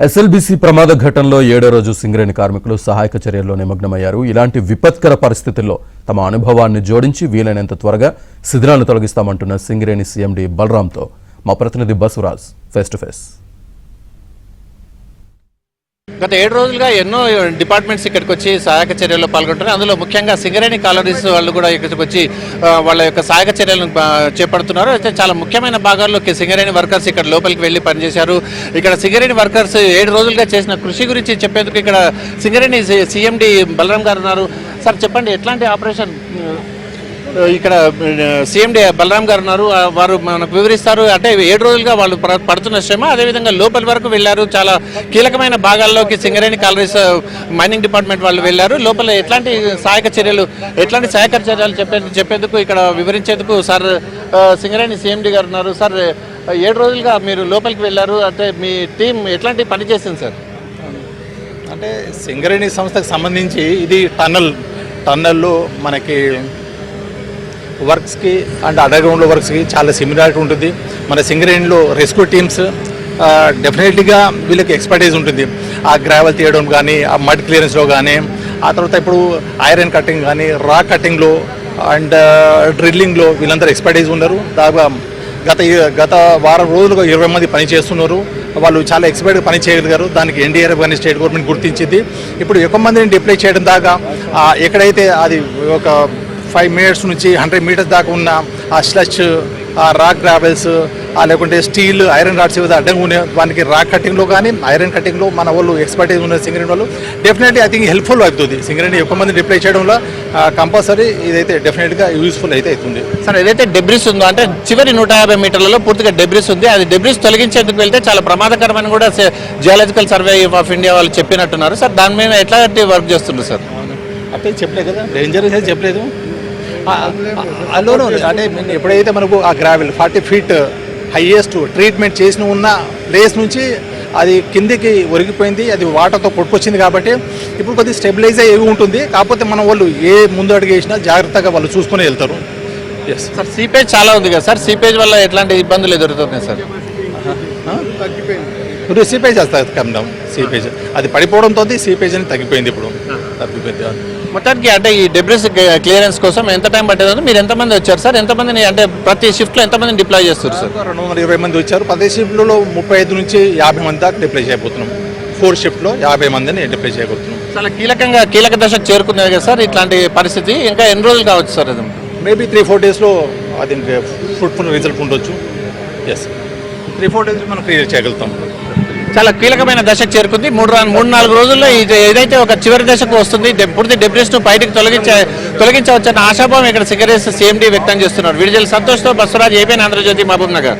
SLBC ప్రమాద ఘటనలో 7వ రోజు సింగరేణి కార్మికులు సహాయక చర్యల్లో నిమగ్నమయ్యారు. ఇలాంటి విపత్కర పరిస్థితుల్లో తమ అనుభవాన్ని జోడించి వీలైనంత త్వరగా శిథిలాలను తొలగిస్తామంటున్న సింగరేణి సీఎండీ బలరాంతో మా ప్రతినిధి బసురాజ్ ఫేస్ టు ఫేస్. గత 7 రోజులుగా ఎన్నో డిపార్ట్మెంట్స్ ఇక్కడికి వచ్చి సహాయక చర్యల్లో పాల్గొంటున్నారు. అందులో ముఖ్యంగా సింగరేణి కాలరీస్ వాళ్ళు కూడా ఇక్కడికి వచ్చి వాళ్ళ యొక్క సహాయక చర్యలను చేపడుతున్నారు. అయితే చాలా ముఖ్యమైన భాగాల్లో సింగరేణి వర్కర్స్ ఇక్కడ లోపలికి వెళ్ళి పనిచేశారు. ఇక్కడ సింగరేణి వర్కర్స్ 7 రోజులుగా చేసిన కృషి గురించి చెప్పేందుకు ఇక్కడ సింగరేణి సీఎండీ బలరాం గారు ఉన్నారు. సార్ చెప్పండి, ఎట్లాంటి ఆపరేషన్ ఇక్కడ సీఎండీ బలరాం గారు ఉన్నారు, వారు మనకు వివరిస్తారు. అంటే 7 రోజులుగా వాళ్ళు పడుతున్న శ్రమ, అదేవిధంగా లోపలి వరకు వెళ్ళారు. చాలా కీలకమైన భాగాల్లోకి సింగరేణి కాలరీస్ మైనింగ్ డిపార్ట్మెంట్ వాళ్ళు వెళ్ళారు. లోపల ఎట్లాంటి సహాయక చర్యలు చెప్పేందుకు ఇక్కడ వివరించేందుకు సార్ సింగరేణి సీఎండీ గారు ఉన్నారు. సార్ 7 రోజులుగా మీరు లోపలికి వెళ్ళారు, అంటే మీ టీం ఎట్లాంటి పని చేసింది సార్? అంటే సింగరేణి సంస్థకు సంబంధించి ఇది టన్నల్లో మనకి వర్క్స్కి అండ్ అండర్ గ్రౌండ్లో వర్క్స్కి చాలా సిమిలారిటీ ఉంటుంది. మన సింగరేణిలో రెస్క్యూ టీమ్స్ డెఫినెట్లీగా వీళ్ళకి ఎక్స్పర్టైజ్ ఉంటుంది. ఆ గ్రావెల్ తీయడం కానీ, ఆ మడ్ క్లియరెన్స్లో కానీ, ఆ తర్వాత ఇప్పుడు ఐరన్ కటింగ్ కానీ, రా కటింగ్లో అండ్ డ్రిల్లింగ్లో వీళ్ళందరూ ఎక్స్పర్టైజ్ ఉన్నారు. గత వారం రోజులుగా 20 మంది పని చేస్తున్నారు. వాళ్ళు చాలా ఎక్స్పర్ట్గా పని చేయగలిగారు. దానికి ఎన్డీఆర్ఎఫ్ కానీ స్టేట్ గవర్నమెంట్ గుర్తించింది. ఇప్పుడు ఎక్కువ మందిని డిప్లాయ్ చేయడం దాకా ఎక్కడైతే అది ఒక 5 మీటర్స్ నుంచి 100 మీటర్స్ దాకా ఉన్న ఆ స్లచ్, ఆ రాక్ గ్రావెల్స్, లేకుంటే స్టీల్, ఐరన్ రాడ్స్ ఏదో అడ్డంగా ఉన్నాయి. వానికి రాక్ కటింగ్లో కానీ ఐరన్ కటింగ్లో మన వాళ్ళు ఎక్స్పర్టైజ్ ఉన్న సింగరేణి వాళ్ళు డెఫినెట్లీ ఐ థింక్ హెల్ప్ఫుల్ అవుతుంది. సింగరేణి ఎక్కువ మంది డిప్లాయ్ చేయడంలో కంపల్సరీ ఇదైతే డెఫినెట్గా యూస్ఫుల్ అయితే అవుతుంది. సార్ ఏదైతే డెబ్రిస్ ఉందో, అంటే చివరి 150 మీటర్లలో పూర్తిగా డెబ్రిస్ ఉంది. అది డెబ్రిస్ తొలగించేందుకు వెళ్తే చాలా ప్రమాదకరమని కూడా జియాలజికల్ సర్వే ఆఫ్ ఇండియా వాళ్ళు చెప్పినట్టున్నారు. సార్ దాని మీద ఎట్లాంటి వర్క్ చేస్తున్నారు సార్? అంటే చెప్పలేదు కదా, డేంజరస్ అయితే చెప్పలేదు. అందులో అంటే ఎప్పుడైతే మనకు ఆ గ్రావెల్ 40 ఫీట్ హైయెస్ట్ ట్రీట్మెంట్ చేసిన ఉన్న ప్లేస్ నుంచి అది కిందికి ఒరిగిపోయింది, అది వాటర్తో కొట్టుకొచ్చింది. కాబట్టి ఇప్పుడు కొద్దిగా స్టెబిలైజ్ అయ్యి ఉంటుంది. కాకపోతే మన వాళ్ళు ఏ ముందు అడుగు వేసినా జాగ్రత్తగా వాళ్ళు చూసుకుని వెళ్తారు. ఎస్ సార్, సీపేజ్ చాలా ఉంది కదా సార్, సీపేజ్ వల్ల ఎట్లాంటి ఇబ్బందులు ఎదురుతున్నాయి సార్? ఇప్పుడు సీపేజ్ వస్తుంది కమ్దాం, సీపేజ్ అది పడిపోవడంతో సీపేజ్ అని తగ్గిపోయింది. ఇప్పుడు తగ్గిపోయింది మొత్తానికి. అంటే ఈ డెబ్రిస్ క్లియరెన్స్ కోసం ఎంత టైం పట్టేది? మీరు ఎంతమంది వచ్చారు సార్? ఎంతమందిని, అంటే ప్రతి షిఫ్ట్లో ఎంతమందిని డిప్లాయ్ చేస్తారు సార్? 220 మంది వచ్చారు. ప్రతి షిఫ్ట్లో 35 నుంచి 50 మంది దాకా డిప్లాయ్ చేయబోతున్నాం. 4 షిఫ్ట్లో 50 మందిని డిప్లాయ్ చేయబోతున్నాం. చాలా కీలక దశకు చేరుకున్నారు కదా సార్ ఇట్లాంటి పరిస్థితి. ఇంకా ఎన్ని రోజులు కావచ్చు సార్? అది మేబీ 3-4 డేస్లో అది ఫ్రూట్ఫుల్ రిజల్ట్ ఉండొచ్చు. ఎస్, 3-4 డేస్ మనం క్లియర్ చేయగలుగుతాం. చాలా కీలకమైన దశకు చేరుకుంది. 3-4 రోజుల్లో ఏదైతే ఒక చివరి దశకు వస్తుంది, పూర్తి డెబ్రిస్ ను బయటకు తొలగించవచ్చన్న ఆశాభావం ఇక్కడ సింగరేణి సీఎండీ వ్యక్తం చేస్తున్నారు. విడుదల సంతోష్తో బసవరాజ్, ఏపీ ఆంధ్రజ్యోతి, మహబూబ్ నగర్.